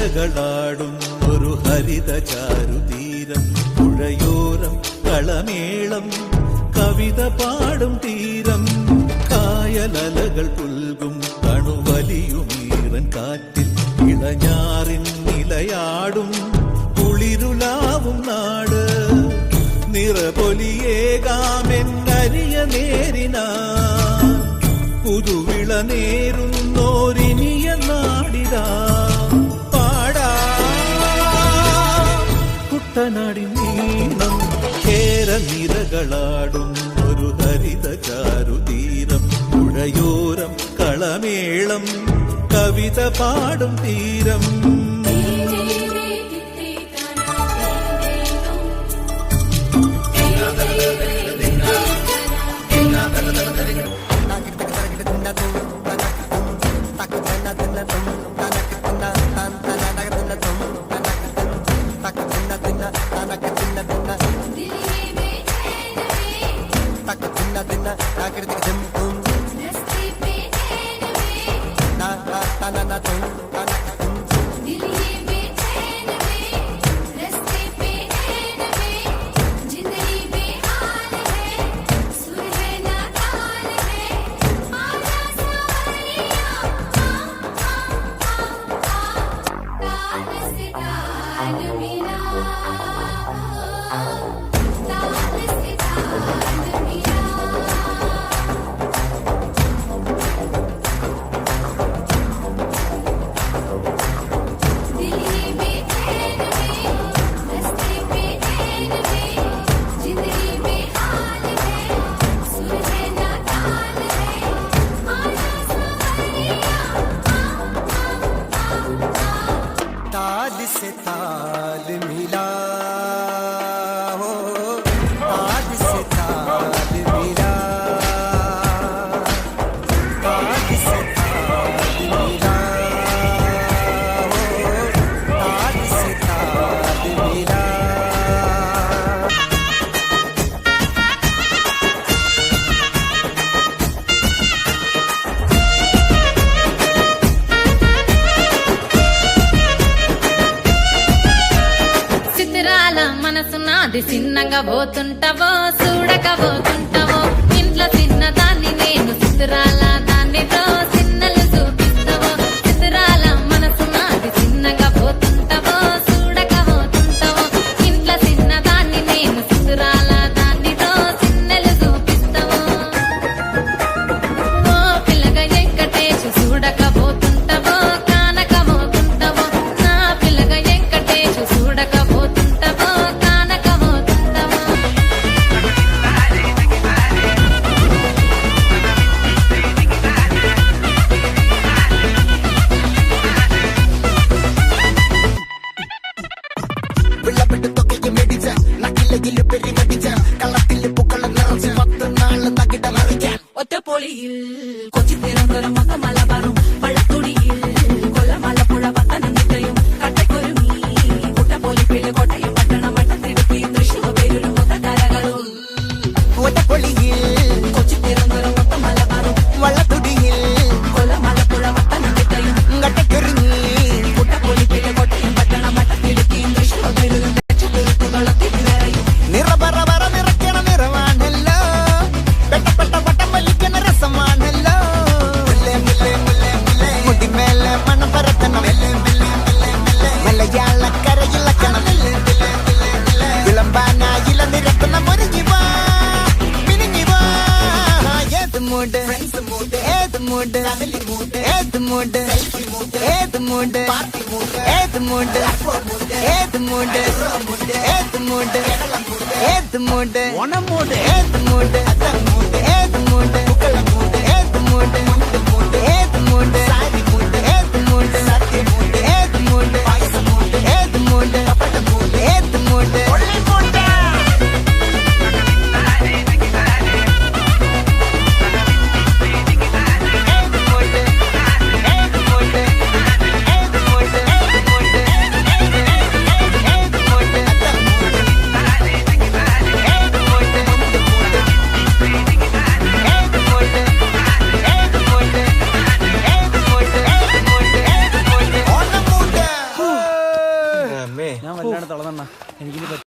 നിരകളാടും ഒരു ഹരിത ചാരുതീരം, പുഴയോരം കളമേളം കവിത പാടും തീരം, കായലലകൾ പുൽകും കണുവലിയുമീറൻ കാറ്റിൽ ഇളഞ്ഞാറിൻ നിലയാടും കുളിരുലാവും നാട്, നിറപൊലിയേകാമെന്നരിയ നേരിന പുതുവിള നേരുന്നോരിനിയ നാടിതാ പാടാ കുട്ടനാടിൻ നീണം, കേരനിരകളാടും ഒരു ഹരിത ചാരുതീരം, പുഴയോരം കളമേളം കവിത പാടും തീരം. మనసునాది చిన్నగా పోతుంటావో చూడకపోతుంటావో, ఇంట్లో చిన్నదాన్ని నేను చిత్రాల దానితో చిన్నలు చూపిస్తావో, చిత్రాల మనసునాది చిన్నగా పోతుంటావో చూడకపోతుంటావో, ఇంట్లో చిన్నదాన్ని నేను చిత్రాల దానితో చిన్నలు చూపిస్తావో, ఓ పిల్లగా వెంకటేశు చూడకపోతుంటావో కానకపోతుంటావో, నా పిల్లగా వెంకటేశు చూడకపోతుంటావో కానకపోతుంటావో. ഒറ്റപ്പൊളിയിൽ കൊച്ചി തിരുവനന്തപുരം മൊത്തം മലബാറും പഴത്തൊടിയിൽ കൊല്ലമലപ്പുഴ പത്തനംതിട്ടയും കട്ടക്കൊരുങ്ങി കുട്ടപ്പൊലിപ്പിള്ളി കോട്ടയം പട്ടണം മട്ടത്തിരുത്തി തൃശ്ശൂർ പേരൂരും മൊത്തക്കരകളും. ഒറ്റപ്പൊളിയിൽ കൊച്ചി തിരുവനന്തപുരം മൊത്തം മലബാറും വള്ളത്തുടിയിൽ കൊല്ലമലപ്പുഴ പത്തനംതിട്ടയും കട്ടക്കൊരുങ്ങി കുട്ടപ്പൊലിപ്പിള്ളി കോട്ടയം പട്ടണം മട്ടത്തിരുത്തി തൃശ്ശൂർ പേരൂരും തെച്ചുകൊളുത്തുകളത്തി നിറയും. നിറപറ നിറയ്ക്കണ നിറവാണല്ലോ, പെട്ടപ്പെട്ട വട്ടം വലിക്കണ രസമാണല്ലോ, മുടിമേലെ മണം പരത്തണം, മലയാളക്കരയിളക്കണം, വിളമ്പാനായില നിരത്തണം, ഒരുങ്ങിവാ മിനിങ്ങിവാ. ഏത് മൂഡ് ഏത് മൂഡ് ഏത് മൂഡ് ഏത് മൂഡ് ഏത് മൂഡ് ഏത് മൂഡ് ഏത് മൂഡ് ഏത് മൂഡ് ഓണമൂഡ് ഏത് മൂഡ് ഏത് മൂഡ് ഏത് മൂഡ് ഏത് മൂഡ് സാരി മൂഡ് ഏത് മൂഡ് സത്യ മൂഡ് ഏത് മൂഡ് പായസം മൂഡ് ഏത് മൂഡ് ഏത് മൂഡ് ഒള്ളി മൂഡ്. എനിക്കിനി